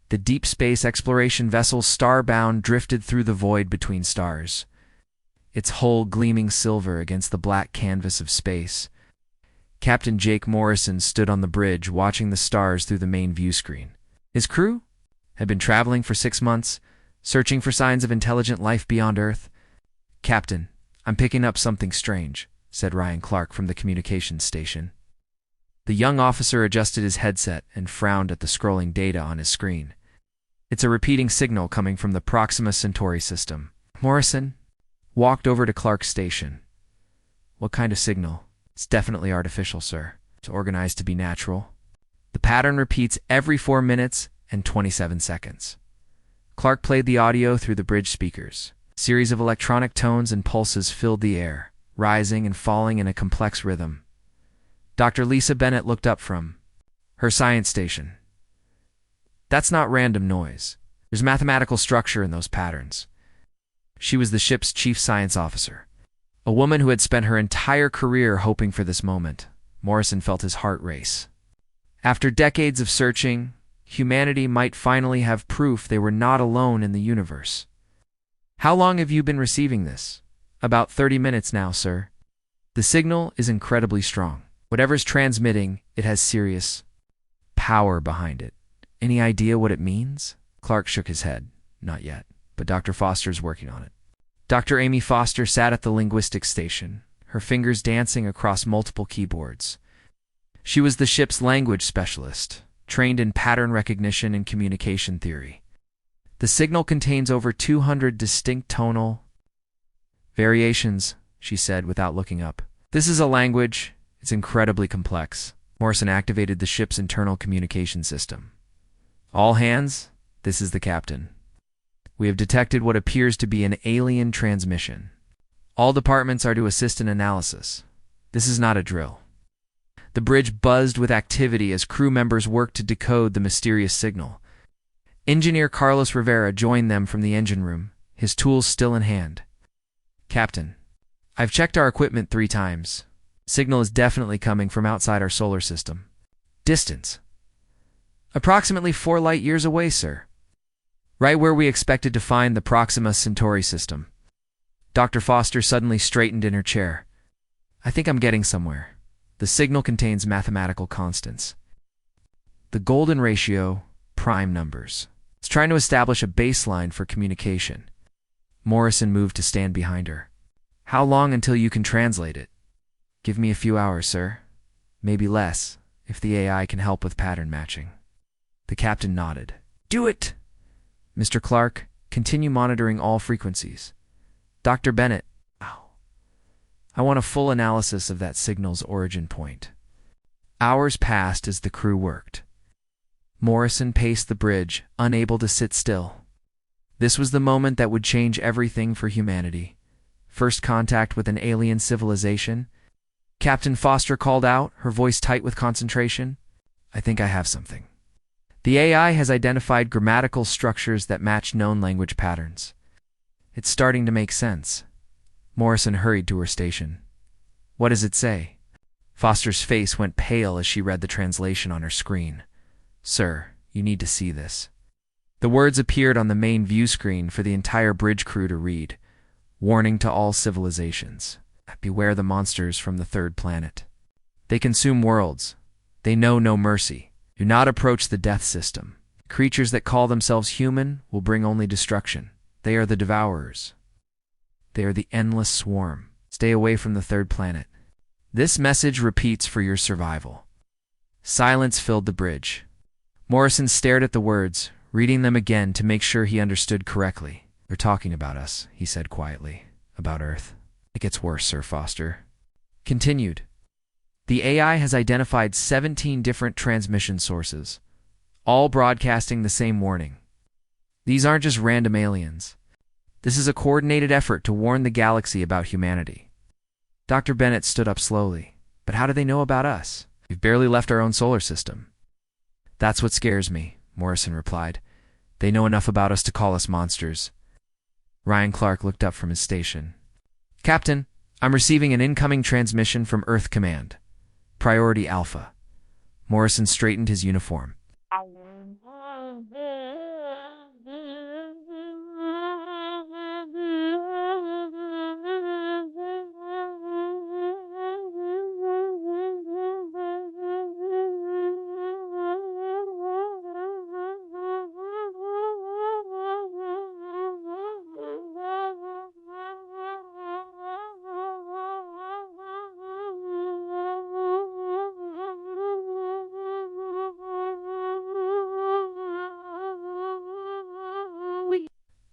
The deep space exploration vessel starbound drifted through the void between stars, its hull gleaming silver against the black canvas of space. Captain Jake Morrison stood on the bridge watching the stars through the main view screen. His crew had been traveling for 6 months, searching for signs of intelligent life beyond Earth. "Captain, I'm picking up something strange," said Ryan Clark from the communications station. The young officer adjusted his headset and frowned at the scrolling data on his screen. "It's a repeating signal coming from the Proxima Centauri system." Morrison walked over to Clark's station. "What kind of signal?" "It's definitely artificial, sir. It's organized to be natural. The pattern repeats every 4 minutes and 27 seconds. Clark played the audio through the bridge speakers. A series of electronic tones and pulses filled the air, rising and falling in a complex rhythm. Dr. Lisa Bennett looked up from her science station. "That's not random noise. There's mathematical structure in those patterns." She was the ship's chief science officer, a woman who had spent her entire career hoping for this moment. Morrison felt his heart race. After decades of searching, humanity might finally have proof they were not alone in the universe. "How long have you been receiving this?" "About 30 minutes now, sir." "The signal is incredibly strong. Whatever's transmitting, it has serious power behind it. Any idea what it means?" Clark shook his head. "Not yet, but Dr. Foster's working on it." Dr. Amy Foster sat at the linguistics station, her fingers dancing across multiple keyboards. She was the ship's language specialist, trained in pattern recognition and communication theory. "The signal contains over 200 distinct tonal variations," she said without looking up. "This is a language. It's incredibly complex." Morrison activated the ship's internal communication system. "All hands, this is the captain. We have detected what appears to be an alien transmission. All departments are to assist in analysis. This is not a drill." The bridge buzzed with activity as crew members worked to decode the mysterious signal. Engineer Carlos Rivera joined them from the engine room, his tools still in hand. "Captain, I've checked our equipment 3 times. Signal is definitely coming from outside our solar system." "Distance?" "Approximately 4 light years away, sir. Right where we expected to find the Proxima Centauri system." Dr. Foster suddenly straightened in her chair. "I think I'm getting somewhere. The signal contains mathematical constants. The golden ratio, prime numbers. It's trying to establish a baseline for communication." Morrison moved to stand behind her. "How long until you can translate it?" "Give me a few hours, sir. Maybe less, if the AI can help with pattern matching." The captain nodded. "Do it! Mr. Clark, continue monitoring all frequencies. Dr. Bennett, I want a full analysis of that signal's origin point." Hours passed as the crew worked. Morrison paced the bridge, unable to sit still. This was the moment that would change everything for humanity. First contact with an alien civilization. Captain Foster called out, her voice tight with concentration. "I think I have something. The AI has identified grammatical structures that match known language patterns. It's starting to make sense." Morrison hurried to her station. "What does it say?" Foster's face went pale as she read the translation on her screen. "Sir, you need to see this." The words appeared on the main view screen for the entire bridge crew to read. "Warning to all civilizations. Beware the monsters from the 3rd planet. They consume worlds. They know no mercy. Do not approach the death system. Creatures that call themselves human will bring only destruction. They are the devourers. They are the endless swarm. Stay away from the 3rd planet. This message repeats for your survival." Silence filled the bridge. Morrison stared at the words, reading them again to make sure he understood correctly. "They're talking about us," he said quietly. "About Earth. It gets worse, Sir Foster." Continued. "The AI has identified 17 different transmission sources, all broadcasting the same warning. These aren't just random aliens. This is a coordinated effort to warn the galaxy about humanity." Dr. Bennett stood up slowly. "But how do they know about us? We've barely left our own solar system." "That's what scares me," Morrison replied. "They know enough about us to call us monsters." Ryan Clark looked up from his station. "Captain, I'm receiving an incoming transmission from Earth Command. Priority Alpha." Morrison straightened his uniform.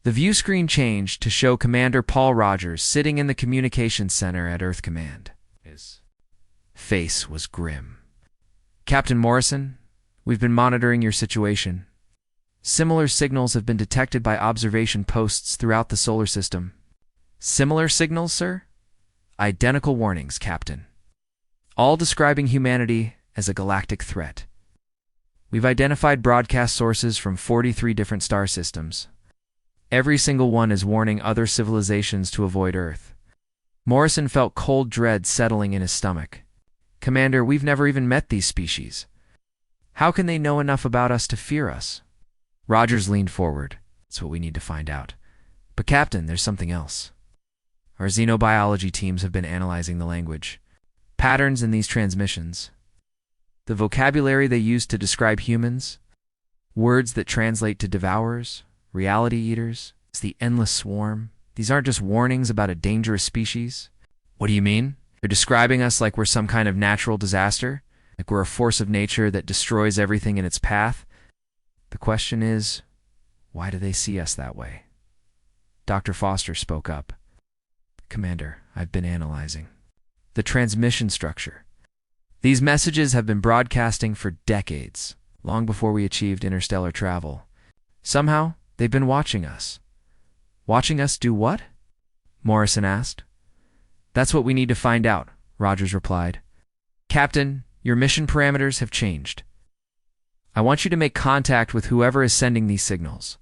The view screen changed to show Commander Paul Rogers sitting in the communications center at Earth Command. His face was grim. "Captain Morrison, we've been monitoring your situation. Similar signals have been detected by observation posts throughout the solar system." "Similar signals, sir?" "Identical warnings, Captain. All describing humanity as a galactic threat. We've identified broadcast sources from 43 different star systems. Every single one is warning other civilizations to avoid Earth." Morrison felt cold dread settling in his stomach. "Commander, we've never even met these species. How can they know enough about us to fear us?" Rogers leaned forward. "That's what we need to find out. But Captain, there's something else. Our xenobiology teams have been analyzing the language, patterns in these transmissions, the vocabulary they use to describe humans, words that translate to devourers, reality eaters, it's the endless swarm. These aren't just warnings about a dangerous species." "What do you mean? They're describing us like we're some kind of natural disaster? Like we're a force of nature that destroys everything in its path? The question is, why do they see us that way?" Dr. Foster spoke up. "Commander, I've been analyzing the transmission structure. These messages have been broadcasting for decades, long before we achieved interstellar travel. Somehow, they've been watching us." "Watching us do what?" Morrison asked. "That's what we need to find out," Rogers replied. "Captain, your mission parameters have changed. I want you to make contact with whoever is sending these signals.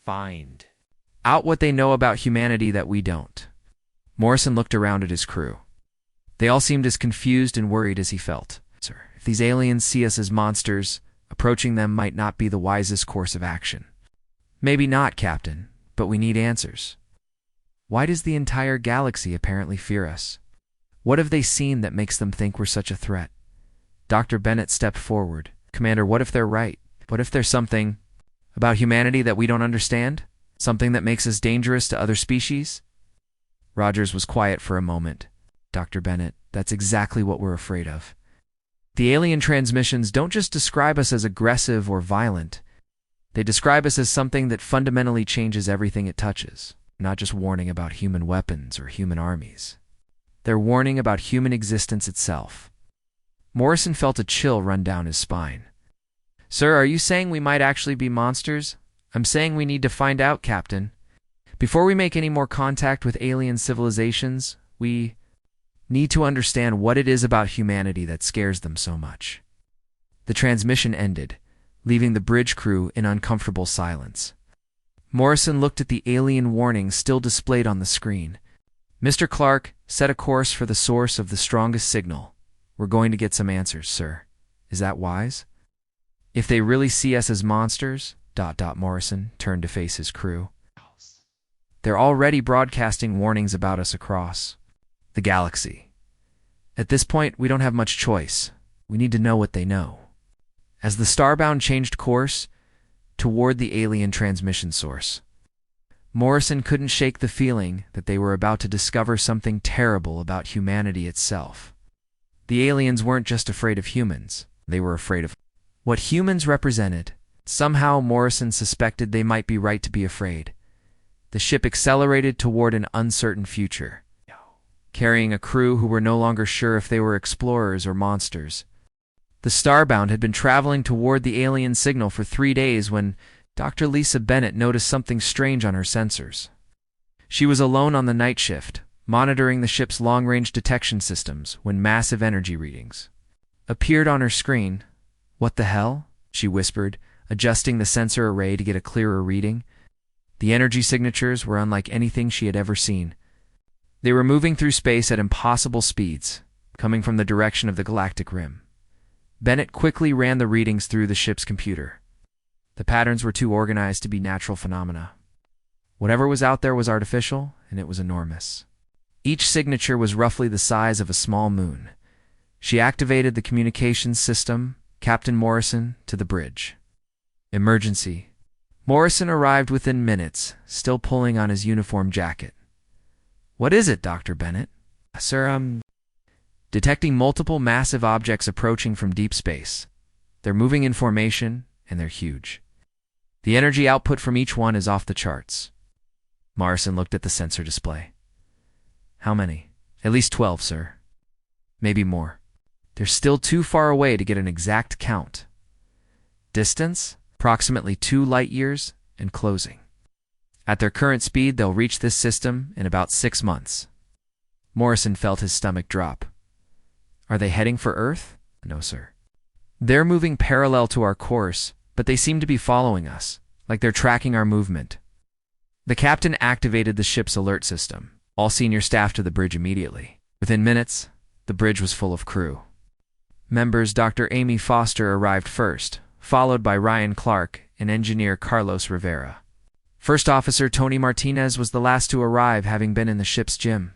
Find out what they know about humanity that we don't." Morrison looked around at his crew. They all seemed as confused and worried as he felt. "Sir, if these aliens see us as monsters, approaching them might not be the wisest course of action." "Maybe not, Captain, but we need answers. Why does the entire galaxy apparently fear us? What have they seen that makes them think we're such a threat?" Dr. Bennett stepped forward. "Commander, what if they're right? What if there's something about humanity that we don't understand? Something that makes us dangerous to other species?" Rogers was quiet for a moment. "Dr. Bennett, that's exactly what we're afraid of. The alien transmissions don't just describe us as aggressive or violent. They describe us as something that fundamentally changes everything it touches, not just warning about human weapons or human armies. They're warning about human existence itself." Morrison felt a chill run down his spine. "Sir, are you saying we might actually be monsters?" "I'm saying we need to find out, Captain. Before we make any more contact with alien civilizations, we need to understand what it is about humanity that scares them so much." The transmission ended, leaving the bridge crew in uncomfortable silence. Morrison looked at the alien warning still displayed on the screen. "Mr. Clark, set a course for the source of the strongest signal. We're going to get some answers, sir. Is that wise?" "If they really see us as monsters," Morrison turned to face his crew, "they're already broadcasting warnings about us across the galaxy. At this point, we don't have much choice. We need to know what they know." As the Starbound changed course toward the alien transmission source, Morrison couldn't shake the feeling that they were about to discover something terrible about humanity itself. The aliens weren't just afraid of humans. They were afraid of what humans represented. Somehow, Morrison suspected they might be right to be afraid. The ship accelerated toward an uncertain future, carrying a crew who were no longer sure if they were explorers or monsters. The Starbound had been traveling toward the alien signal for 3 days when Dr. Lisa Bennett noticed something strange on her sensors. She was alone on the night shift, monitoring the ship's long-range detection systems when massive energy readings appeared on her screen. "What the hell?" she whispered, adjusting the sensor array to get a clearer reading. The energy signatures were unlike anything she had ever seen. They were moving through space at impossible speeds, coming from the direction of the galactic rim. Bennett quickly ran the readings through the ship's computer. The patterns were too organized to be natural phenomena. Whatever was out there was artificial, and it was enormous. Each signature was roughly the size of a small moon. She activated the communications system, Captain Morrison, to the bridge. "Emergency." Morrison arrived within minutes, still pulling on his uniform jacket. "What is it, Dr. Bennett?" "Sir, detecting multiple massive objects approaching from deep space. They're moving in formation, and they're huge. The energy output from each one is off the charts. Morrison looked at the sensor display. How many? At least 12, sir. Maybe more. They're still too far away to get an exact count. Distance? Approximately 2 light years and closing. At their current speed, they'll reach this system in about 6 months. Morrison felt his stomach drop. Are they heading for Earth? No, sir. They're moving parallel to our course, but they seem to be following us, like they're tracking our movement. The captain activated the ship's alert system. All senior staff to the bridge immediately. Within minutes, the bridge was full of crew. Members Dr. Amy Foster arrived first, followed by Ryan Clark and engineer Carlos Rivera. First Officer Tony Martinez was the last to arrive, having been in the ship's gym.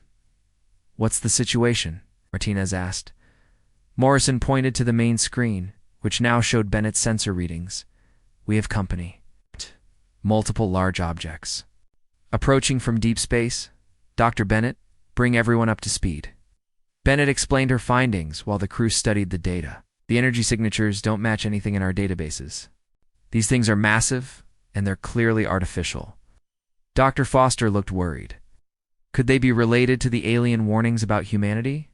What's the situation? Martinez asked. Morrison pointed to the main screen, which now showed Bennett's sensor readings. We have company. Multiple large objects. Approaching from deep space. Dr. Bennett, bring everyone up to speed. Bennett explained her findings while the crew studied the data. The energy signatures don't match anything in our databases. These things are massive, and they're clearly artificial. Dr. Foster looked worried. Could they be related to the alien warnings about humanity?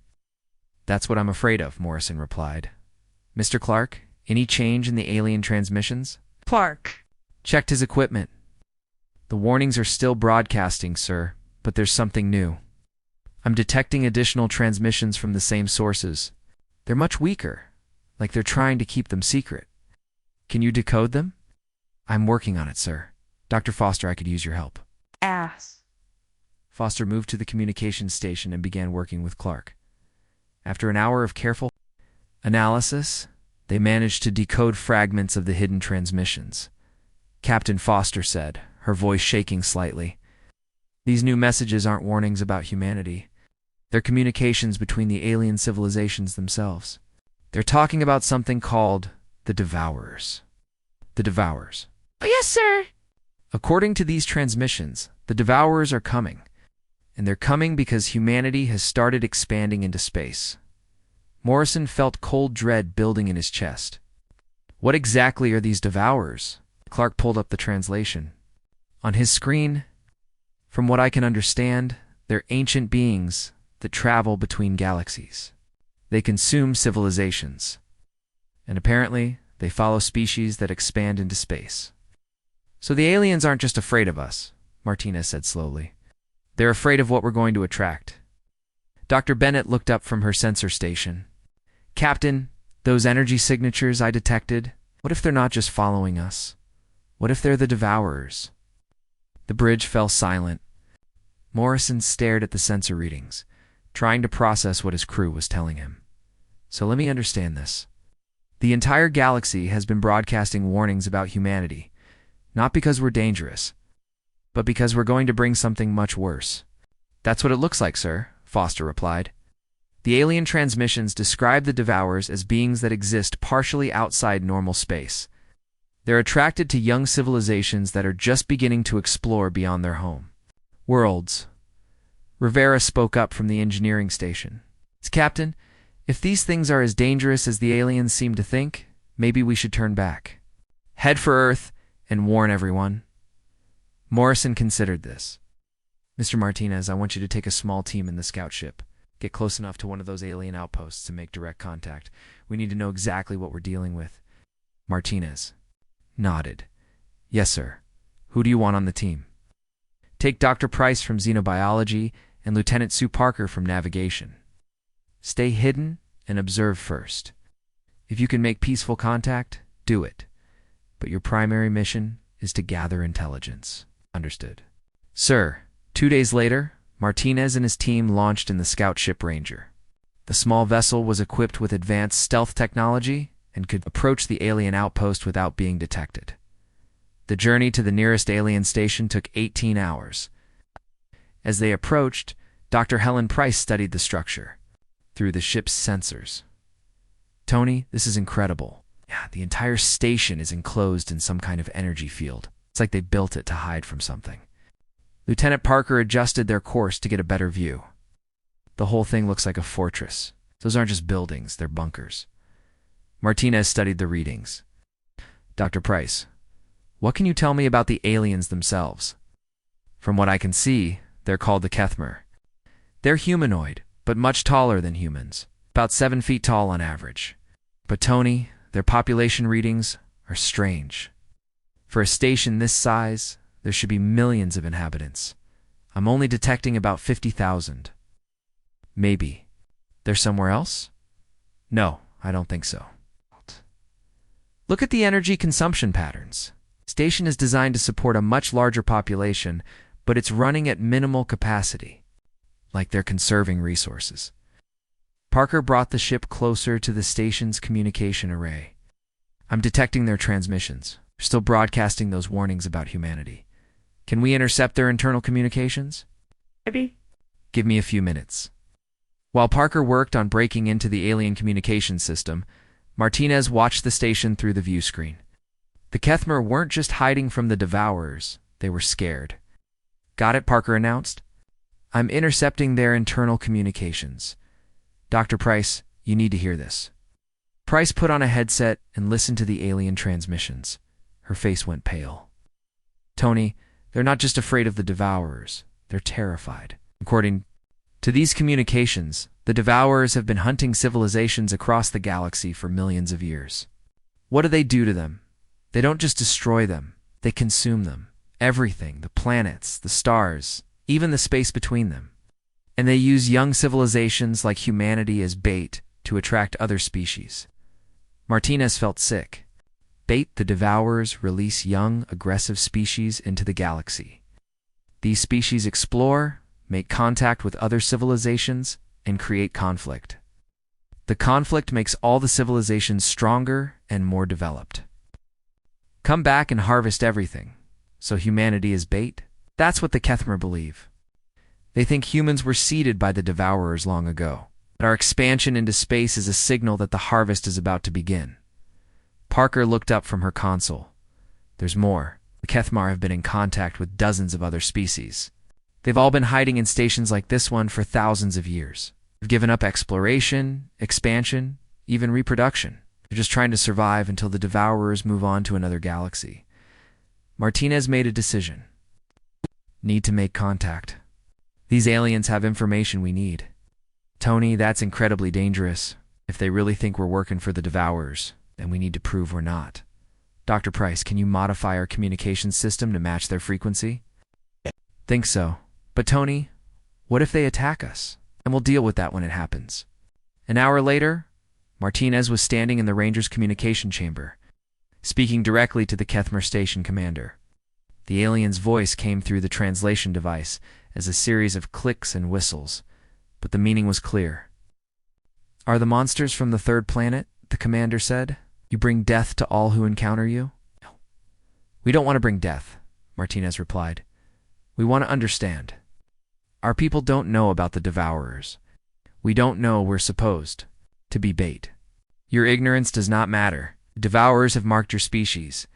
That's what I'm afraid of, Morrison replied. Mr. Clark, any change in the alien transmissions? Clark Checked his equipment. The warnings are still broadcasting, sir, but there's something new. I'm detecting additional transmissions from the same sources. They're much weaker, like they're trying to keep them secret. Can you decode them? I'm working on it, sir. Dr. Foster, I could use your help. Ass. Foster moved to the communications station and began working with Clark. After an hour of careful analysis, they managed to decode fragments of the hidden transmissions. Captain Foster said, her voice shaking slightly. These new messages aren't warnings about humanity. They're communications between the alien civilizations themselves. They're talking about something called the Devourers. The Devourers. Oh, yes, sir. According to these transmissions, the Devourers are coming. And they're coming because humanity has started expanding into space. Morrison felt cold dread building in his chest. What exactly are these Devourers? Clark pulled up the translation. On his screen, from what I can understand, they're ancient beings that travel between galaxies. They consume civilizations. And apparently, they follow species that expand into space. So the aliens aren't just afraid of us, Martinez said slowly. They're afraid of what we're going to attract. Dr. Bennett looked up from her sensor station. Captain, those energy signatures I detected, what if they're not just following us? What if they're the Devourers? The bridge fell silent. Morrison stared at the sensor readings, trying to process what his crew was telling him. So let me understand this. The entire galaxy has been broadcasting warnings about humanity, not because we're dangerous, but because we're going to bring something much worse. That's what it looks like, sir, Foster replied. The alien transmissions describe the Devourers as beings that exist partially outside normal space. They're attracted to young civilizations that are just beginning to explore beyond their home worlds. Rivera spoke up from the engineering station. Captain, if these things are as dangerous as the aliens seem to think, maybe we should turn back. Head for Earth and warn everyone. Morrison considered this. Mr. Martinez, I want you to take a small team in the scout ship. Get close enough to one of those alien outposts to make direct contact. We need to know exactly what we're dealing with. Martinez nodded. Yes, sir. Who do you want on the team? Take Dr. Price from Xenobiology and Lieutenant Sue Parker from Navigation. Stay hidden and observe first. If you can make peaceful contact, do it. But your primary mission is to gather intelligence. Understood. Sir, 2 days later, Martinez and his team launched in the scout ship Ranger. The small vessel was equipped with advanced stealth technology and could approach the alien outpost without being detected. The journey to the nearest alien station took 18 hours. As they approached, Dr. Helen Price studied the structure through the ship's sensors. Tony, this is incredible. Yeah, the entire station is enclosed in some kind of energy field. It's like they built it to hide from something. Lieutenant Parker adjusted their course to get a better view. The whole thing looks like a fortress. Those aren't just buildings, they're bunkers. Martinez studied the readings. Dr. Price, What can you tell me about the aliens themselves? From what I can see, they're called the Kethmer. They're humanoid, but much taller than humans, about 7 feet tall on average. But Tony, their population readings are strange. For a station this size, there should be millions of inhabitants. I'm only detecting about 50,000. Maybe. They're somewhere else? No, I don't think so. Look at the energy consumption patterns. Station is designed to support a much larger population, but it's running at minimal capacity, like they're conserving resources. Parker brought the ship closer to the station's communication array. I'm detecting their transmissions. They're still broadcasting those warnings about humanity. Can we intercept their internal communications? Maybe. Give me a few minutes. While Parker worked on breaking into the alien communication system, Martinez watched the station through the view screen. The Kethmer weren't just hiding from the Devourers, they were scared. Got it, Parker announced. I'm intercepting their internal communications. Dr. Price, you need to hear this. Price put on a headset and listened to the alien transmissions. Her face went pale. Tony, they're not just afraid of the Devourers, they're terrified. According to these communications, the Devourers have been hunting civilizations across the galaxy for millions of years. What do they do to them? They don't just destroy them, they consume them. Everything, the planets, the stars, even the space between them. And they use young civilizations like humanity as bait to attract other species. Martinez felt sick. Bait, the Devourers release young, aggressive species into the galaxy. These species explore, make contact with other civilizations, and create conflict. The conflict makes all the civilizations stronger and more developed. Come back and harvest everything. So humanity is bait? That's what the Kethmer believe. They think humans were seeded by the Devourers long ago. But our expansion into space is a signal that the harvest is about to begin. Parker looked up from her console. There's more. The Kethmer have been in contact with dozens of other species. They've all been hiding in stations like this one for thousands of years. They've given up exploration, expansion, even reproduction. They're just trying to survive until the Devourers move on to another galaxy. Martinez made a decision. Need to make contact. These aliens have information we need. Tony, that's incredibly dangerous. If they really think we're working for the Devourers, then we need to prove we're not. Dr. Price, can you modify our communication system to match their frequency? Think so. But Tony, what if they attack us? And we'll deal with that when it happens. An hour later, Martinez was standing in the Ranger's communication chamber, speaking directly to the Kethmer station commander. The alien's voice came through the translation device as a series of clicks and whistles, but the meaning was clear. Are the monsters from the third planet? The commander said. You bring death to all who encounter you? No. We don't want to bring death, Martinez replied. We want to understand. Our people don't know about the Devourers. We don't know we're supposed to be bait. Your ignorance does not matter. The Devourers have marked your species.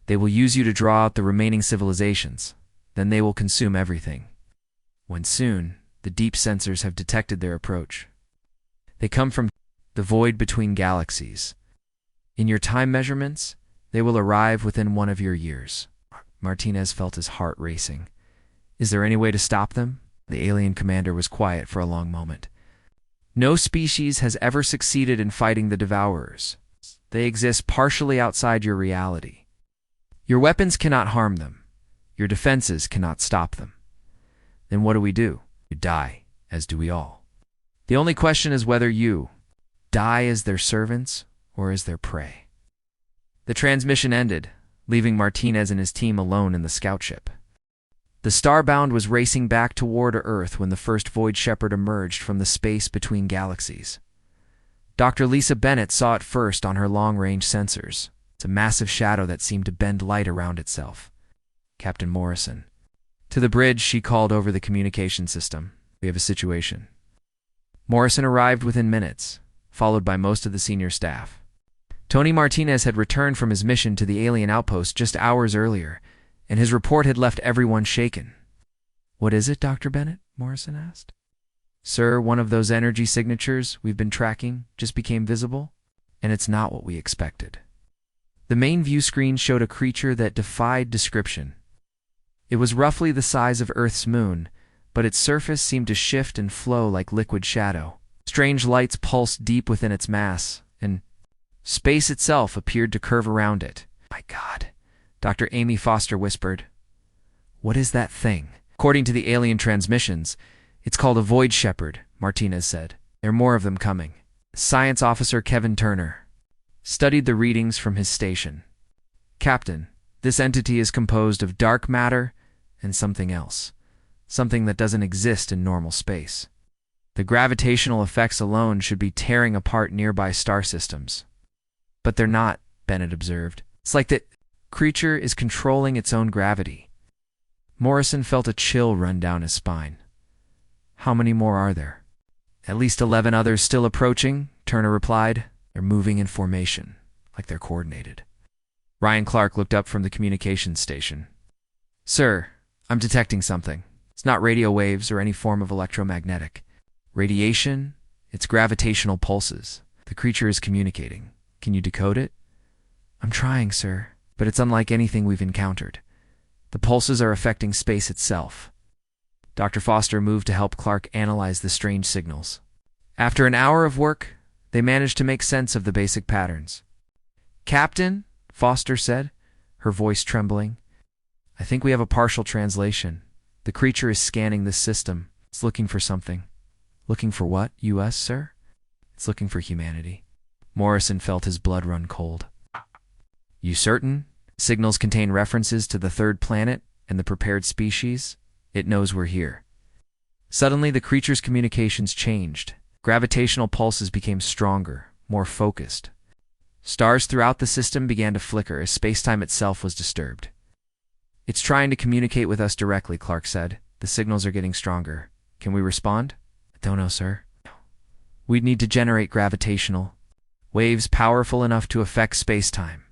They will use you to draw out the remaining civilizations. Then they will consume everything. When soon, the deep sensors have detected their approach. They come from the void between galaxies. In your time measurements, they will arrive within one of your years. Martinez felt his heart racing. Is there any way to stop them? The alien commander was quiet for a long moment. No species has ever succeeded in fighting the Devourers. They exist partially outside your reality. Your weapons cannot harm them. Your defenses cannot stop them. Then what do? You die, as do we all. The only question is whether you die as their servants or as their prey. The transmission ended, leaving Martinez and his team alone in the scout ship. The Starbound was racing back toward Earth when the first Void Shepherd emerged from the space between galaxies. Dr. Lisa Bennett saw it first on her long-range sensors. It's a massive shadow that seemed to bend light around itself. Captain Morrison. To the bridge, she called over the communication system. We have a situation. Morrison arrived within minutes, followed by most of the senior staff. Tony Martinez had returned from his mission to the alien outpost just hours earlier, and his report had left everyone shaken. What is it, Dr. Bennett? Morrison asked. Sir, one of those energy signatures we've been tracking just became visible, and it's not what we expected. The main view screen showed a creature that defied description. It was roughly the size of Earth's moon, but its surface seemed to shift and flow like liquid shadow. Strange lights pulsed deep within its mass, and space itself appeared to curve around it. "My God," Dr. Amy Foster whispered. "What is that thing?" "According to the alien transmissions, it's called a void shepherd," Martinez said. "There are more of them coming." Science officer Kevin Turner studied the readings from his station. "Captain, this entity is composed of dark matter and something else. Something that doesn't exist in normal space. The gravitational effects alone should be tearing apart nearby star systems. But they're not," Bennett observed. "It's like the creature is controlling its own gravity." Morrison felt a chill run down his spine. "How many more are there?" "At least 11 others still approaching," Turner replied. "They're moving in formation, like they're coordinated." Ryan Clark looked up from the communications station. "Sir, I'm detecting something. It's not radio waves or any form of electromagnetic radiation. It's gravitational pulses. The creature is communicating. Can you decode it?" "I'm trying, sir, but it's unlike anything we've encountered. The pulses are affecting space itself." Dr. Foster moved to help Clark analyze the strange signals. After an hour of work, they managed to make sense of the basic patterns. "Captain," Foster said, her voice trembling, "I think we have a partial translation. The creature is scanning this system. It's looking for something." "Looking for what, US, sir?" "It's looking for humanity." Morrison felt his blood run cold. "You certain? Signals contain references to the third planet and the prepared species. It knows we're here." Suddenly, the creature's communications changed. Gravitational pulses became stronger, more focused. Stars throughout the system began to flicker as space-time itself was disturbed. "It's trying to communicate with us directly," Clark said. "The signals are getting stronger. Can we respond?" "I don't know, sir." "We'd need to generate gravitational waves powerful enough to affect space-time.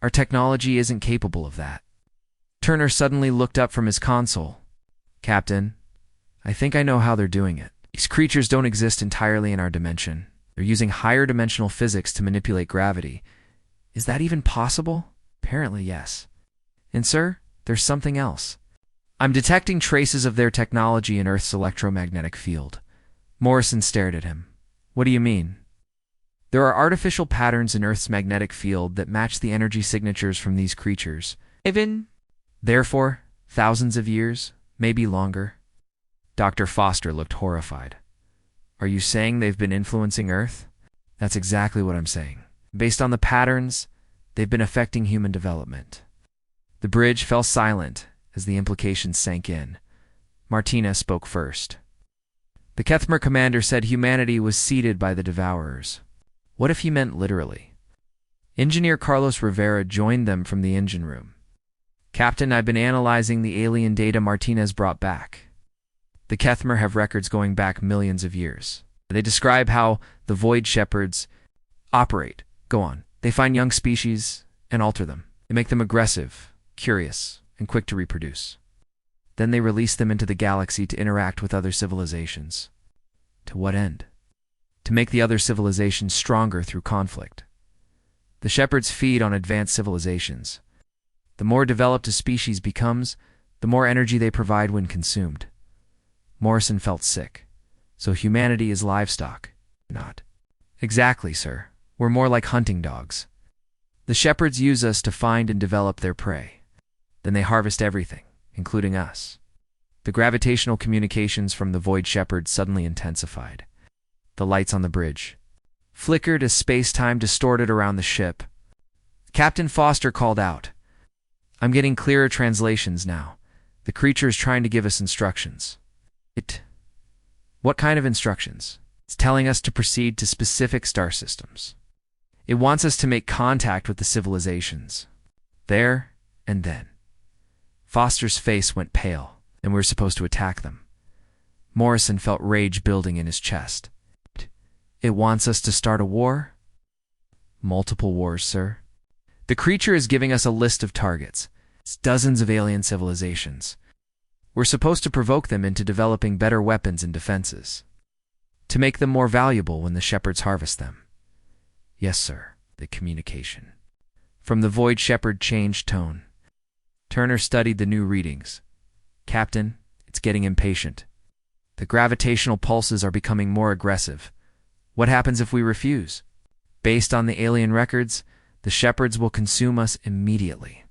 Our technology isn't capable of that." Turner suddenly looked up from his console. "Captain, I think I know how they're doing it. These creatures don't exist entirely in our dimension. They're using higher dimensional physics to manipulate gravity. Is that even possible?" "Apparently, yes." "And sir, there's something else. I'm detecting traces of their technology in Earth's electromagnetic field." Morrison stared at him. "What do you mean?" "There are artificial patterns in Earth's magnetic field that match the energy signatures from these creatures. Even, therefore, thousands of years, maybe longer." Dr. Foster looked horrified. "Are you saying they've been influencing Earth?" "That's exactly what I'm saying. Based on the patterns, they've been affecting human development." The bridge fell silent as the implications sank in. Martina spoke first. "The Kethmer commander said humanity was seeded by the Devourers. What if he meant literally?" Engineer Carlos Rivera joined them from the engine room. "Captain, I've been analyzing the alien data Martinez brought back. The Kethmer have records going back millions of years. They describe how the Void Shepherds operate. Go on. They find young species and alter them. They make them aggressive, curious, and quick to reproduce. Then they release them into the galaxy to interact with other civilizations. To what end? To make the other civilizations stronger through conflict. The Shepherds feed on advanced civilizations. The more developed a species becomes, the more energy they provide when consumed." Morrison felt sick. "So humanity is livestock?" "Not exactly, sir. We're more like hunting dogs. The Shepherds use us to find and develop their prey. Then they harvest everything, including us." The gravitational communications from the Void Shepherd suddenly intensified. The lights on the bridge flickered as space-time distorted around the ship. Captain Foster called out, "I'm getting clearer translations now. The creature is trying to give us instructions." What kind of instructions?" "It's telling us to proceed to specific star systems. It wants us to make contact with the civilizations. There and then." Foster's face went pale, and we were supposed to attack them. Morrison felt rage building in his chest. "It wants us to start a war?" "Multiple wars, sir. The creature is giving us a list of targets. It's dozens of alien civilizations. We're supposed to provoke them into developing better weapons and defenses, to make them more valuable when the Shepherds harvest them." "Yes, sir." The communication From the Void Shepherd changed tone. Turner studied the new readings. Captain, it's getting impatient. The gravitational pulses are becoming more aggressive. What happens if we refuse? Based on the alien records, the shepherds will consume us immediately.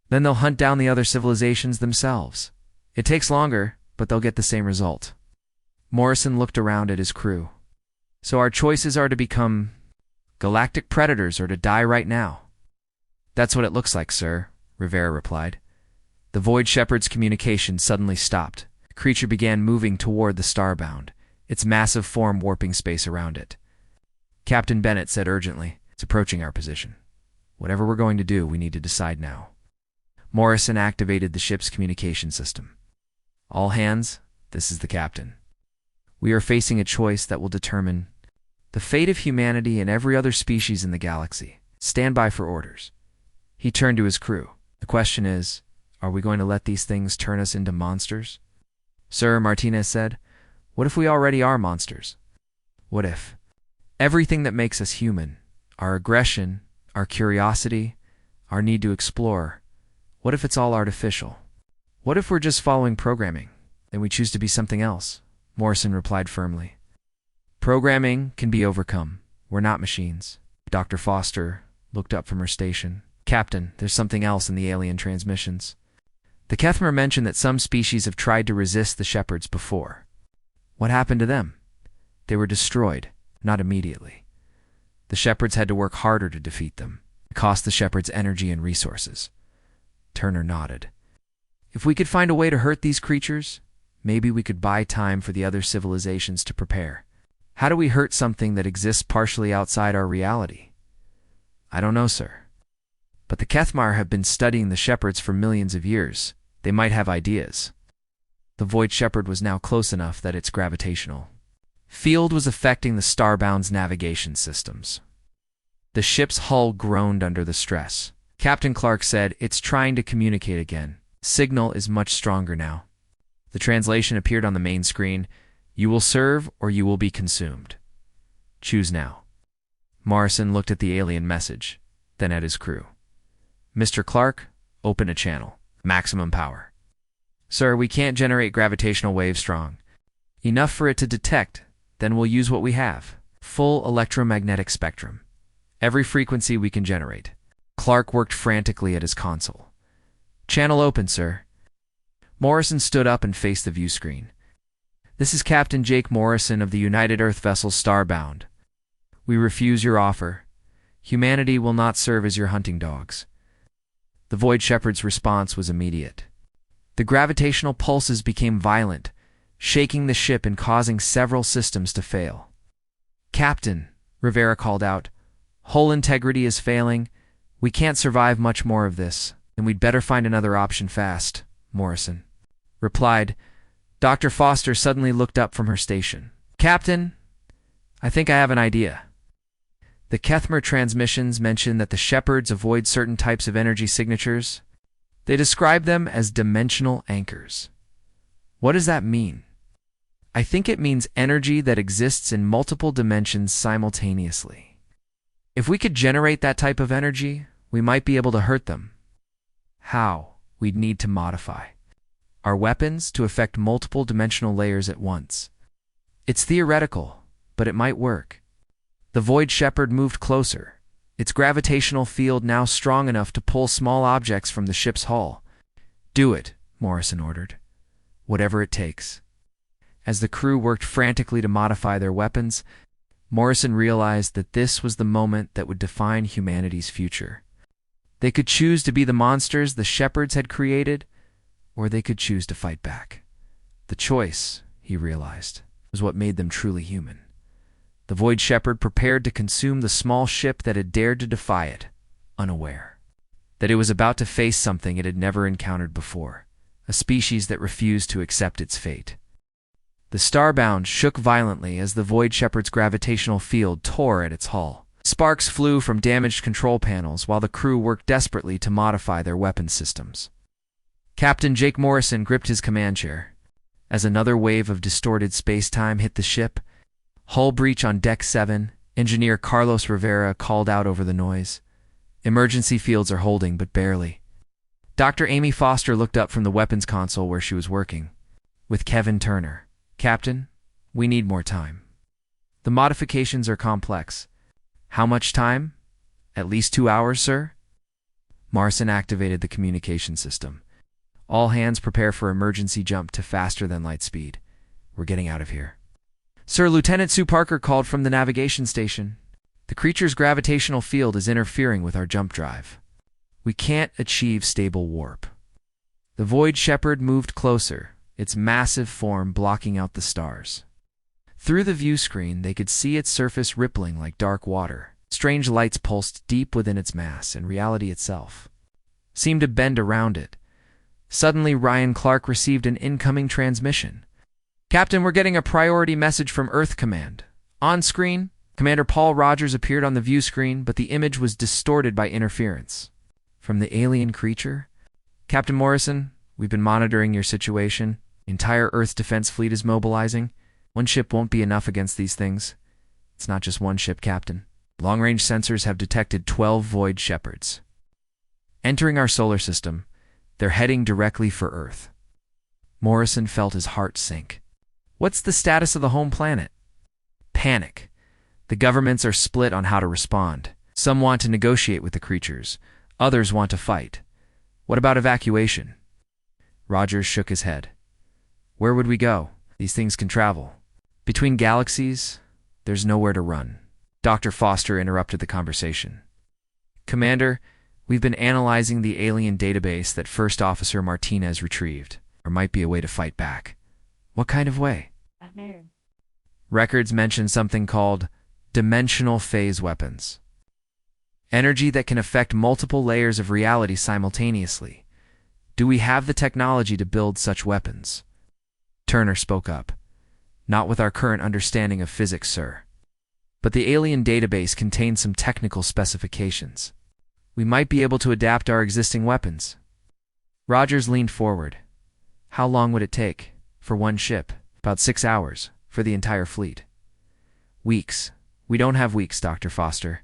Then they'll hunt down the other civilizations themselves. It takes longer, but they'll get the same result. Morrison looked around at his crew. So our choices are to become galactic predators or to die right now. That's what it looks like, sir, Rivera replied. The Void Shepherd's communication suddenly stopped. The creature began moving toward the starbound, its massive form warping space around it. Captain Bennett said urgently, "It's approaching our position. Whatever we're going to do, we need to decide now." Morrison activated the ship's communication system. "All hands, this is the captain. We are facing a choice that will determine the fate of humanity and every other species in the galaxy. Stand by for orders." He turned to his crew. "The question is, are we going to let these things turn us into monsters?" "Sir," Martinez said, "what if we already are monsters? What if everything that makes us human, our aggression, our curiosity, our need to explore, what if it's all artificial? What if we're just following programming, and we choose to be something else?" Morrison replied firmly. "Programming can be overcome. We're not machines." Dr. Foster looked up from her station. "Captain, there's something else in the alien transmissions. The Kethmer mentioned that some species have tried to resist the shepherds before. What happened to them? They were destroyed, not immediately. The shepherds had to work harder to defeat them. It cost the shepherds energy and resources." Turner nodded. "If we could find a way to hurt these creatures, maybe we could buy time for the other civilizations to prepare. How do we hurt something that exists partially outside our reality?" "I don't know, sir. But the Kethmar have been studying the shepherds for millions of years. They might have ideas." The Void Shepherd was now close enough that its gravitational field was affecting the Starbound's navigation systems. The ship's hull groaned under the stress. Captain Clark said, "It's trying to communicate again. Signal is much stronger now." The translation appeared on the main screen. "You will serve or you will be consumed. Choose now." Morrison looked at the alien message, then at his crew. "Mr. Clark, open a channel. Maximum power." "Sir, we can't generate gravitational waves strong enough for it to detect. Then we'll use what we have. Full electromagnetic spectrum. Every frequency we can generate." Clark worked frantically at his console. "Channel open, sir." Morrison stood up and faced the view screen. "This is Captain Jake Morrison of the United Earth vessel Starbound. We refuse your offer. Humanity will not serve as your hunting dogs." The Void Shepherd's response was immediate. The gravitational pulses became violent, shaking the ship and causing several systems to fail. "Captain," Rivera called out, "hull integrity is failing. We can't survive much more of this, and we'd better find another option fast," Morrison replied. Dr. Foster suddenly looked up from her station. "Captain, I think I have an idea. The Kethmer transmissions mention that the shepherds avoid certain types of energy signatures. They describe them as dimensional anchors. What does that mean?" "I think it means energy that exists in multiple dimensions simultaneously. If we could generate that type of energy, we might be able to hurt them." "How?" "We'd need to modify our weapons to affect multiple dimensional layers at once. It's theoretical, but it might work." The Void Shepherd moved closer, its gravitational field now strong enough to pull small objects from the ship's hull. "Do it," Morrison ordered. "Whatever it takes." As the crew worked frantically to modify their weapons, Morrison realized that this was the moment that would define humanity's future. They could choose to be the monsters the shepherds had created, or they could choose to fight back. The choice, he realized, was what made them truly human. The Void Shepherd prepared to consume the small ship that had dared to defy it, unaware that it was about to face something it had never encountered before, a species that refused to accept its fate. The Starbound shook violently as the Void Shepherd's gravitational field tore at its hull. Sparks flew from damaged control panels while the crew worked desperately to modify their weapons systems. Captain Jake Morrison gripped his command chair. As another wave of distorted space-time hit the ship, "Hull breach on Deck 7, Engineer Carlos Rivera called out over the noise. Emergency fields are holding, but barely. Dr. Amy Foster looked up from the weapons console where she was working, with Kevin Turner. Captain, we need more time. The modifications are complex. How much time? At least 2 hours, sir? Morrison activated the communication system. All hands prepare for emergency jump to faster than light speed. We're getting out of here. Sir, Lieutenant Sue Parker called from the navigation station. The creature's gravitational field is interfering with our jump drive. We can't achieve stable warp. The Void Shepherd moved closer, its massive form blocking out the stars. Through the view screen, they could see its surface rippling like dark water. Strange lights pulsed deep within its mass, and reality itself seemed to bend around it. Suddenly, Ryan Clark received an incoming transmission. Captain, we're getting a priority message from Earth Command. On screen, Commander Paul Rogers appeared on the view screen, but the image was distorted by interference. From the alien creature? Captain Morrison, we've been monitoring your situation. Entire Earth defense fleet is mobilizing. One ship won't be enough against these things. It's not just one ship, Captain. Long-range sensors have detected 12 Void Shepherds. Entering our solar system, they're heading directly for Earth. Morrison felt his heart sink. What's the status of the home planet? Panic. The governments are split on how to respond. Some want to negotiate with the creatures. Others want to fight. What about evacuation? Rogers shook his head. Where would we go? These things can travel. Between galaxies, there's nowhere to run. Dr. Foster interrupted the conversation. Commander, we've been analyzing the alien database that First Officer Martinez retrieved. There might be a way to fight back. What kind of way? Records mention something called dimensional phase weapons. Energy that can affect multiple layers of reality simultaneously. Do we have the technology to build such weapons? Turner spoke up. Not with our current understanding of physics, sir. But the alien database contains some technical specifications. We might be able to adapt our existing weapons. Rogers leaned forward. How long would it take? For one ship? About 6 hours. For the entire fleet. Weeks. We don't have weeks, Dr. Foster.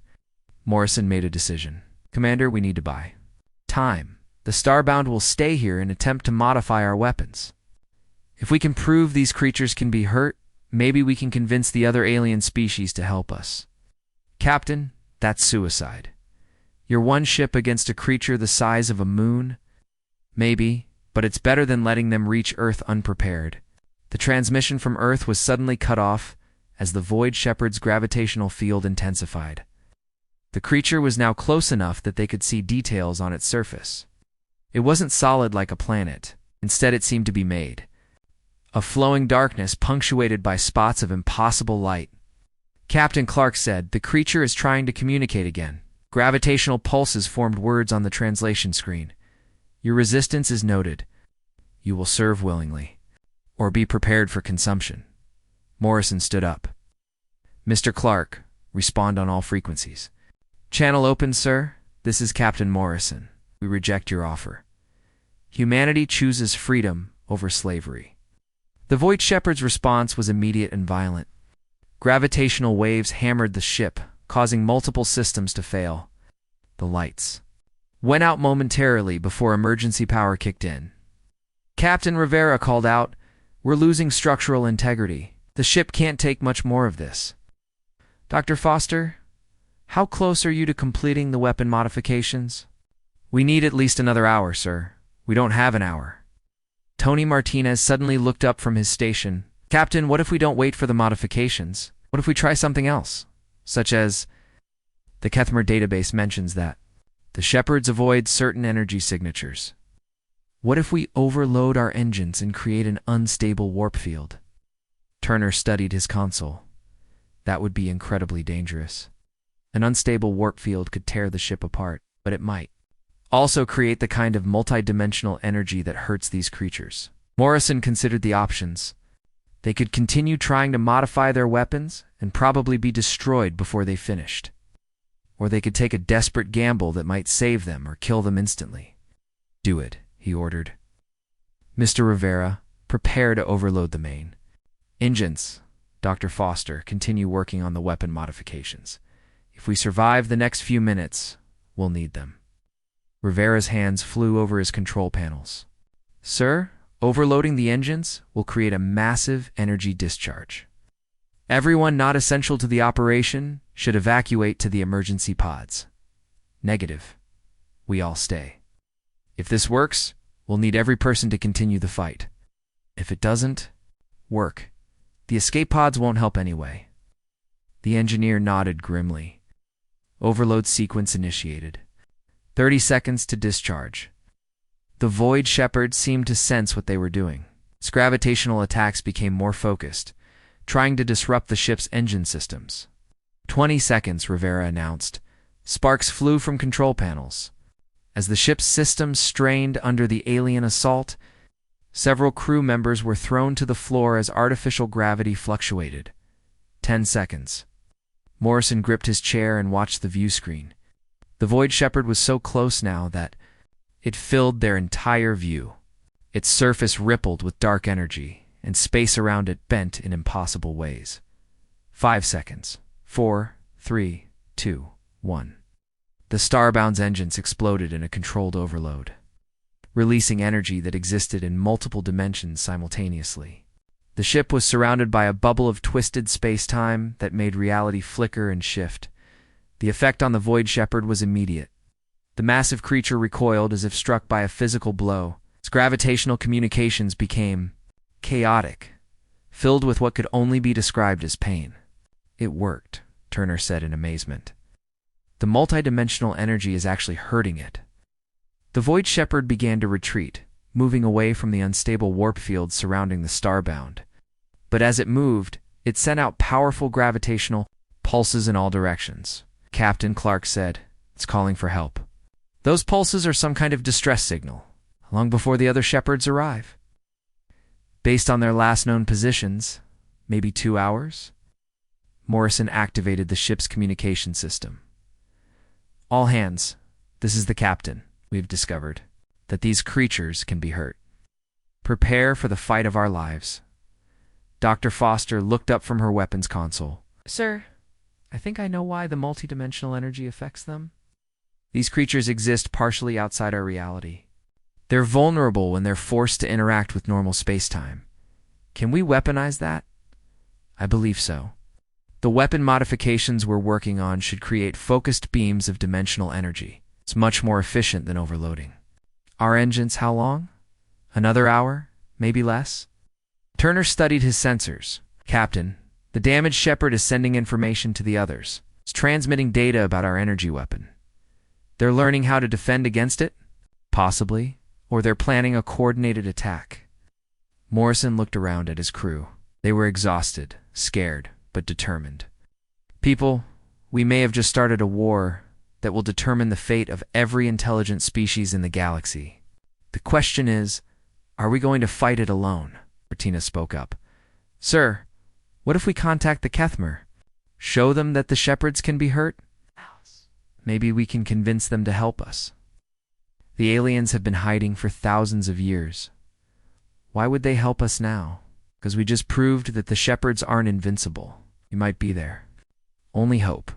Morrison made a decision. Commander, we need to buy time. The Starbound will stay here and attempt to modify our weapons. If we can prove these creatures can be hurt, maybe we can convince the other alien species to help us. Captain, that's suicide. You're one ship against a creature the size of a moon? Maybe, but it's better than letting them reach Earth unprepared. The transmission from Earth was suddenly cut off as the Void Shepherd's gravitational field intensified. The creature was now close enough that they could see details on its surface. It wasn't solid like a planet. Instead, it seemed to be made of flowing darkness punctuated by spots of impossible light. Captain Clark said, the creature is trying to communicate again. Gravitational pulses formed words on the translation screen. Your resistance is noted. You will serve willingly, or be prepared for consumption. Morrison stood up. Mr. Clark, respond on all frequencies. Channel open, sir. This is Captain Morrison. We reject your offer. Humanity chooses freedom over slavery. The Void Shepherd's response was immediate and violent. Gravitational waves hammered the ship, causing multiple systems to fail. The lights went out momentarily before emergency power kicked in. Captain Rivera called out, "We're losing structural integrity. The ship can't take much more of this." Dr. Foster, how close are you to completing the weapon modifications? We need at least another hour, sir. We don't have an hour. Tony Martinez suddenly looked up from his station. Captain, what if we don't wait for the modifications? What if we try something else? Such as, the Kethmer database mentions that the Shepherds avoid certain energy signatures. What if we overload our engines and create an unstable warp field? Turner studied his console. That would be incredibly dangerous. An unstable warp field could tear the ship apart, but it might also create the kind of multidimensional energy that hurts these creatures. Morrison considered the options. They could continue trying to modify their weapons and probably be destroyed before they finished. Or they could take a desperate gamble that might save them or kill them instantly. Do it, he ordered. Mr. Rivera, prepare to overload the main engines. Dr. Foster, continue working on the weapon modifications. If we survive the next few minutes, we'll need them. Rivera's hands flew over his control panels. Sir, overloading the engines will create a massive energy discharge. Everyone not essential to the operation should evacuate to the emergency pods. Negative. We all stay. If this works, we'll need every person to continue the fight. If it doesn't work, the escape pods won't help anyway. The engineer nodded grimly. Overload sequence initiated. 30 seconds to discharge. The Void Shepherd seemed to sense what they were doing. Its gravitational attacks became more focused, trying to disrupt the ship's engine systems. 20 seconds, Rivera announced. Sparks flew from control panels. As the ship's systems strained under the alien assault, several crew members were thrown to the floor as artificial gravity fluctuated. 10 seconds. Morrison gripped his chair and watched the view screen. The Void Shepherd was so close now that it filled their entire view. Its surface rippled with dark energy, and space around it bent in impossible ways. 5 seconds. 4, 3, 2, 1. The Starbound's engines exploded in a controlled overload, releasing energy that existed in multiple dimensions simultaneously. The ship was surrounded by a bubble of twisted space-time that made reality flicker and shift. The effect on the Void Shepherd was immediate. The massive creature recoiled as if struck by a physical blow. Its gravitational communications became chaotic, filled with what could only be described as pain. It worked, Turner said in amazement. The multidimensional energy is actually hurting it. The Void Shepherd began to retreat, moving away from the unstable warp field surrounding the Starbound. But as it moved, it sent out powerful gravitational pulses in all directions. Captain Clark said, "It's calling for help." Those pulses are some kind of distress signal, long before the other shepherds arrive. Based on their last known positions, maybe 2 hours? Morrison activated the ship's communication system. All hands, this is the captain. We've discovered that these creatures can be hurt. Prepare for the fight of our lives. Dr. Foster looked up from her weapons console. Sir, I think I know why the multidimensional energy affects them. These creatures exist partially outside our reality. They're vulnerable when they're forced to interact with normal space-time. Can we weaponize that? I believe so. The weapon modifications we're working on should create focused beams of dimensional energy. It's much more efficient than overloading. Our engines, how long? Another hour? Maybe less? Turner studied his sensors. Captain, the damaged Shepherd is sending information to the others. It's transmitting data about our energy weapon. They're learning how to defend against it? Possibly. Or they're planning a coordinated attack. Morrison looked around at his crew. They were exhausted, scared, but determined. People, we may have just started a war that will determine the fate of every intelligent species in the galaxy. The question is, are we going to fight it alone? Bertina spoke up. Sir, what if we contact the Kethmer? Show them that the shepherds can be hurt? Maybe we can convince them to help us. The aliens have been hiding for thousands of years. Why would they help us now? Because we just proved that the shepherds aren't invincible. We might be there. Only hope.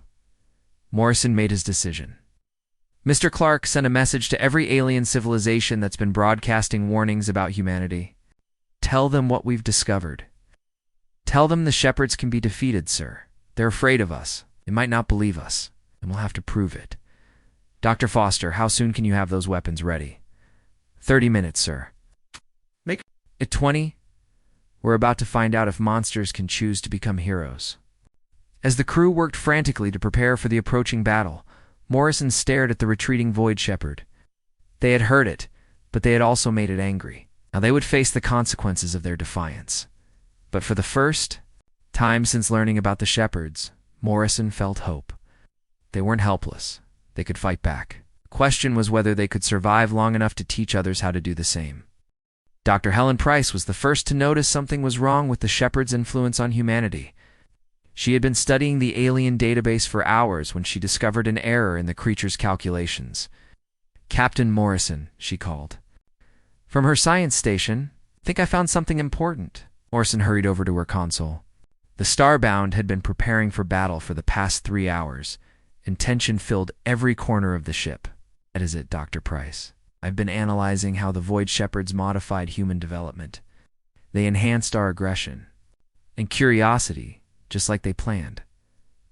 Morrison made his decision. Mr. Clark sent a message to every alien civilization that's been broadcasting warnings about humanity. Tell them what we've discovered. Tell them the shepherds can be defeated, sir. They're afraid of us. They might not believe us, and we'll have to prove it. Dr. Foster, how soon can you have those weapons ready? 30 minutes, sir. Make it 20. We're about to find out if monsters can choose to become heroes. As the crew worked frantically to prepare for the approaching battle, Morrison stared at the retreating Void Shepherd. They had heard it, but they had also made it angry. Now they would face the consequences of their defiance. But for the first time since learning about the shepherds, Morrison felt hope. They weren't helpless. They could fight back. The question was whether they could survive long enough to teach others how to do the same. Dr. Helen Price was the first to notice something was wrong with the shepherds' influence on humanity. She had been studying the alien database for hours when she discovered an error in the creature's calculations. Captain Morrison, she called. From her science station, I think I found something important. Morrison hurried over to her console. The Starbound had been preparing for battle for the past 3 hours, and tension filled every corner of the ship. That is it, Dr. Price. I've been analyzing how the Void Shepherds modified human development. They enhanced our aggression and curiosity, just like they planned.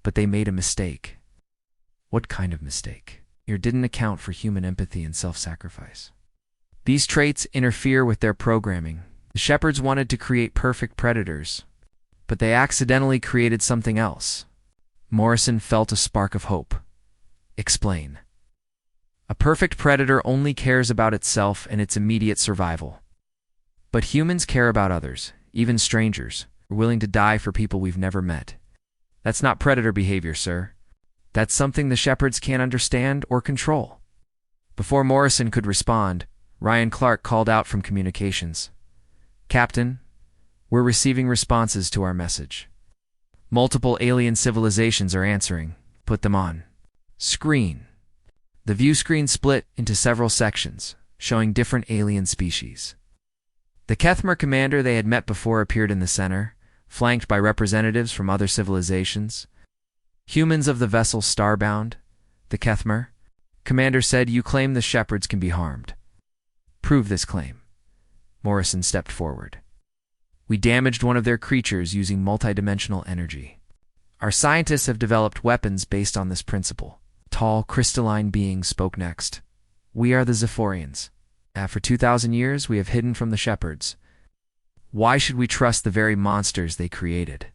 But they made a mistake. What kind of mistake? It didn't account for human empathy and self-sacrifice. These traits interfere with their programming. The Shepherds wanted to create perfect predators, but they accidentally created something else. Morrison felt a spark of hope. Explain. A perfect predator only cares about itself and its immediate survival. But humans care about others, even strangers. We're willing to die for people we've never met. That's not predator behavior, sir. That's something the Shepherds can't understand or control. Before Morrison could respond, Ryan Clark called out from communications. Captain, we're receiving responses to our message. Multiple alien civilizations are answering. Put them on screen. The view screen split into several sections, showing different alien species. The Kethmer commander they had met before appeared in the center, flanked by representatives from other civilizations. Humans of the vessel Starbound, the Kethmer. Commander said, you claim the Shepherds can be harmed. Prove this claim. Morrison stepped forward. We damaged one of their creatures using multidimensional energy. Our scientists have developed weapons based on this principle. Tall, crystalline being spoke next. We are the Zephorians. For 2,000 years, we have hidden from the Shepherds. Why should we trust the very monsters they created?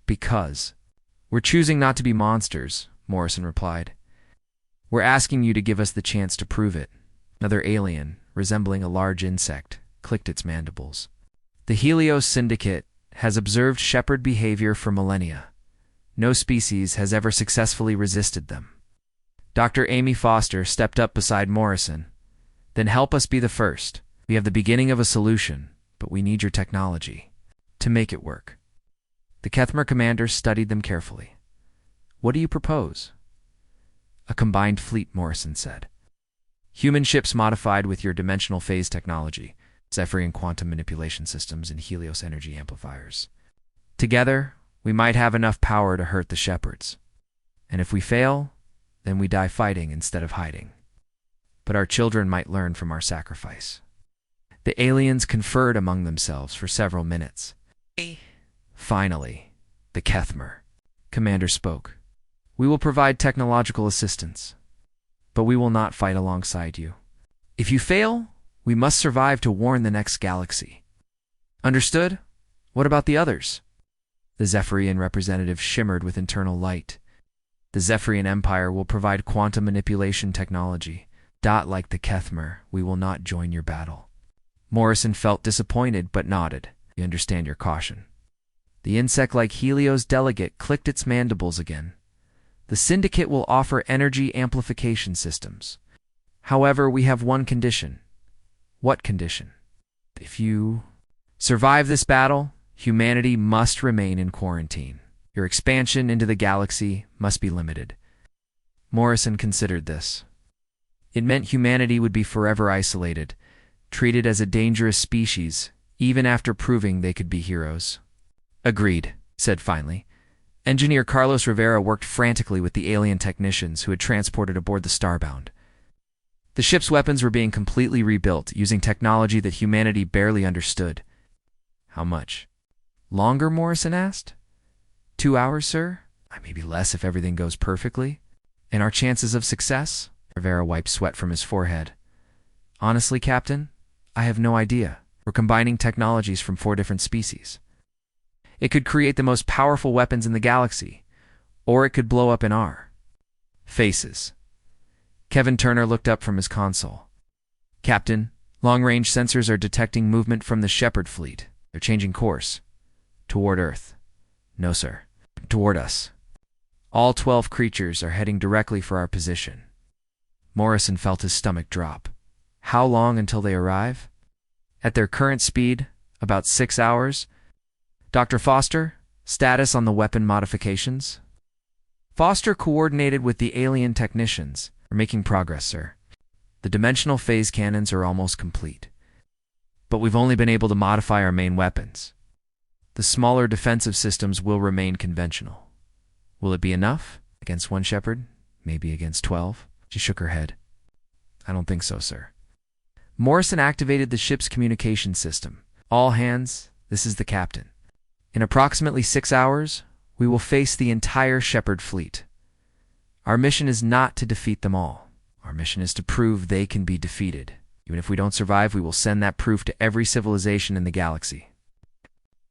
Because. We're choosing not to be monsters, Morrison replied. We're asking you to give us the chance to prove it. Another alien, resembling a large insect, clicked its mandibles. The Helios Syndicate has observed Shepherd behavior for millennia. No species has ever successfully resisted them. Dr. Amy Foster stepped up beside Morrison. Then help us be the first. We have the beginning of a solution, but we need your technology to make it work. The Kethmer commander studied them carefully. What do you propose? A combined fleet, Morrison said. Human ships modified with your dimensional phase technology, Zephyrian quantum manipulation systems, and Helios energy amplifiers. Together, we might have enough power to hurt the Shepherds. And if we fail, then we die fighting instead of hiding. But our children might learn from our sacrifice. The aliens conferred among themselves for several minutes. Finally, the Kethmer commander spoke. We will provide technological assistance, but we will not fight alongside you. If you fail, we must survive to warn the next galaxy. Understood? What about the others? The Zephyrian representative shimmered with internal light. The Zephyrian Empire will provide quantum manipulation technology. Like the Kethmer, we will not join your battle. Morrison felt disappointed but nodded. We understand your caution. The insect-like Helios delegate clicked its mandibles again. The Syndicate will offer energy amplification systems. However, we have one condition. What condition? If you survive this battle, humanity must remain in quarantine. Your expansion into the galaxy must be limited. Morrison considered this. It meant humanity would be forever isolated, treated as a dangerous species, even after proving they could be heroes. Agreed, said finally. Engineer Carlos Rivera worked frantically with the alien technicians who had transported aboard the Starbound. The ship's weapons were being completely rebuilt using technology that humanity barely understood. How much? Longer, Morrison asked. 2 hours, sir? Maybe less if everything goes perfectly. And our chances of success? Rivera wiped sweat from his forehead. Honestly, Captain, I have no idea. We're combining technologies from 4 different species. It could create the most powerful weapons in the galaxy, or it could blow up in our faces. Kevin Turner looked up from his console. Captain, long-range sensors are detecting movement from the Shepherd fleet. They're changing course. Toward Earth. No, sir. Toward us. All 12 creatures are heading directly for our position. Morrison felt his stomach drop. How long until they arrive? At their current speed, about 6 hours. Dr. Foster, status on the weapon modifications? Foster coordinated with the alien technicians. We're making progress, sir. The dimensional phase cannons are almost complete. But we've only been able to modify our main weapons. The smaller defensive systems will remain conventional. Will it be enough? Against one shepherd? Maybe against 12? She shook her head. I don't think so, sir. Morrison activated the ship's communication system. All hands, this is the captain. In approximately 6 hours, we will face the entire shepherd fleet. Our mission is not to defeat them all. Our mission is to prove they can be defeated. Even if we don't survive, we will send that proof to every civilization in the galaxy.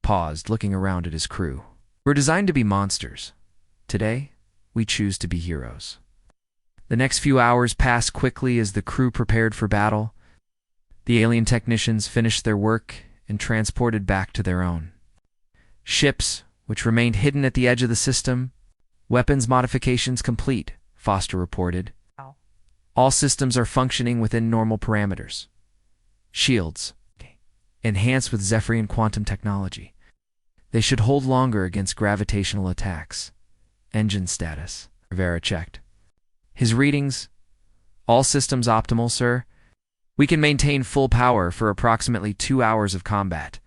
Paused, looking around at his crew. We're designed to be monsters. Today, we choose to be heroes. The next few hours passed quickly as the crew prepared for battle. The alien technicians finished their work and transported back to their own ships, which remained hidden at the edge of the system. Weapons modifications complete, Foster reported. All systems are functioning within normal parameters. Shields, enhanced with Zephyrian quantum technology. They should hold longer against gravitational attacks. Engine status, Rivera checked. His readings, all systems optimal, sir. We can maintain full power for approximately 2 hours of combat.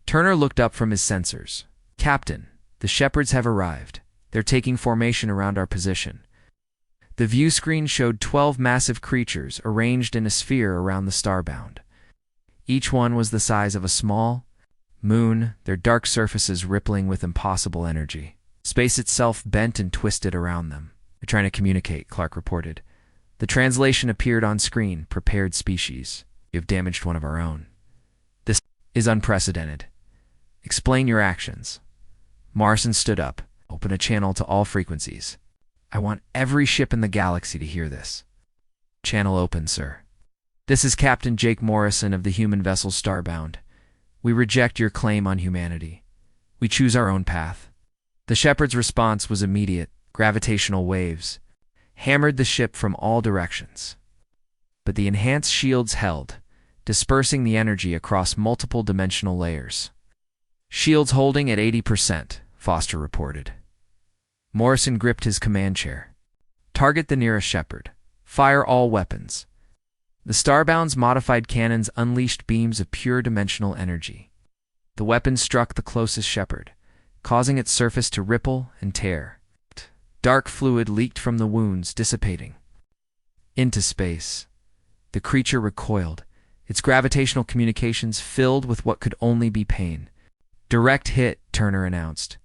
Turner looked up from his sensors. Captain, the shepherds have arrived. They're taking formation around our position. The view screen showed 12 massive creatures arranged in a sphere around the starbound. Each one was the size of a small moon, their dark surfaces rippling with impossible energy. Space itself bent and twisted around them. They're trying to communicate, Clark reported. The translation appeared on screen, prepared species. You have damaged one of our own. This is unprecedented. Explain your actions. Morrison stood up. Open a channel to all frequencies. I want every ship in the galaxy to hear this. Channel open, sir. This is Captain Jake Morrison of the human vessel Starbound. We reject your claim on humanity. We choose our own path. The shepherd's response was immediate. Gravitational waves hammered the ship from all directions. But the enhanced shields held, dispersing the energy across multiple dimensional layers. Shields holding at 80%, Foster reported. Morrison gripped his command chair. Target the nearest shepherd. Fire all weapons. The Starbound's modified cannons unleashed beams of pure dimensional energy. The weapon struck the closest shepherd, causing its surface to ripple and tear. Dark fluid leaked from the wounds, dissipating. Into space. The creature recoiled, its gravitational communications filled with what could only be pain. Direct hit, Turner announced.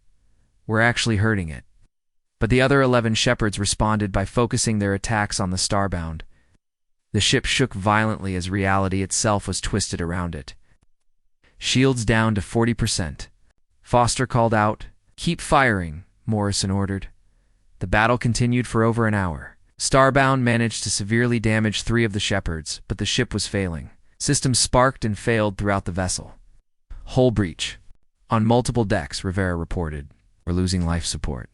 We're actually hurting it. But the other 11 shepherds responded by focusing their attacks on the Starbound. The ship shook violently as reality itself was twisted around it. Shields down to 40%. Foster called out. Keep firing, Morrison ordered. The battle continued for over an hour. Starbound managed to severely damage 3 of the shepherds, but the ship was failing. Systems sparked and failed throughout the vessel. Hull breach. On multiple decks, Rivera reported. We're losing life support.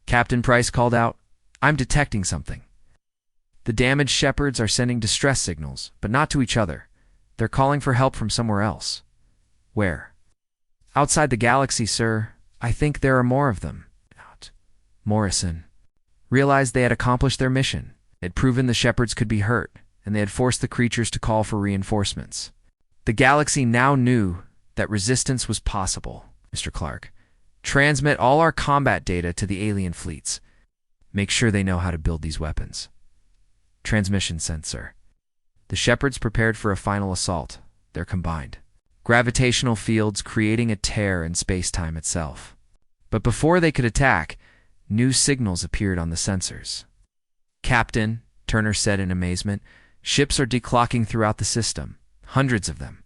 Captain Price called out, I'm detecting something. The damaged shepherds are sending distress signals, but not to each other. They're calling for help from somewhere else. Where? Outside the galaxy, sir. I think there are more of them. Morrison realized they had accomplished their mission. They had proven the shepherds could be hurt, and they had forced the creatures to call for reinforcements. The galaxy now knew that resistance was possible, Mr. Clark. Transmit all our combat data to the alien fleets. Make sure they know how to build these weapons. Transmission sent, sir. The shepherds prepared for a final assault. They're combined. Gravitational fields creating a tear in space-time itself. But before they could attack, new signals appeared on the sensors. Captain, Turner said in amazement, ships are declocking throughout the system. Hundreds of them.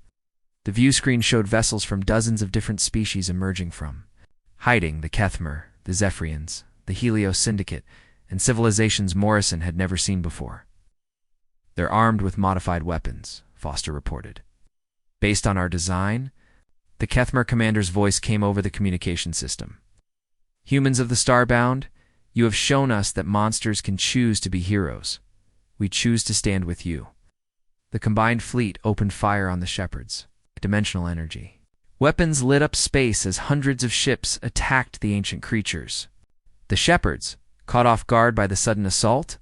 The view screen showed vessels from dozens of different species emerging from hiding the Kethmer, the Zephyrians, the Helios Syndicate, and civilizations Morrison had never seen before. They're armed with modified weapons, Foster reported. Based on our design, the Kethmer commander's voice came over the communication system. Humans of the Starbound, you have shown us that monsters can choose to be heroes. We choose to stand with you. The combined fleet opened fire on the shepherds. Dimensional energy. Weapons lit up space as hundreds of ships attacked the ancient creatures. The shepherds, caught off guard by the sudden assault,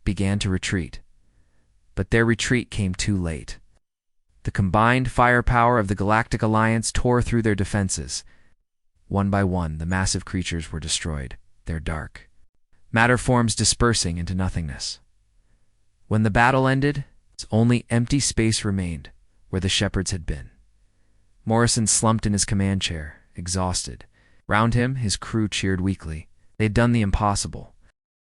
began to retreat. But their retreat came too late. The combined firepower of the Galactic Alliance tore through their defenses. One by one, the massive creatures were destroyed. Their dark matter forms dispersing into nothingness. When the battle ended, only empty space remained where the shepherds had been. Morrison slumped in his command chair, exhausted. Round him, his crew cheered weakly. They had done the impossible.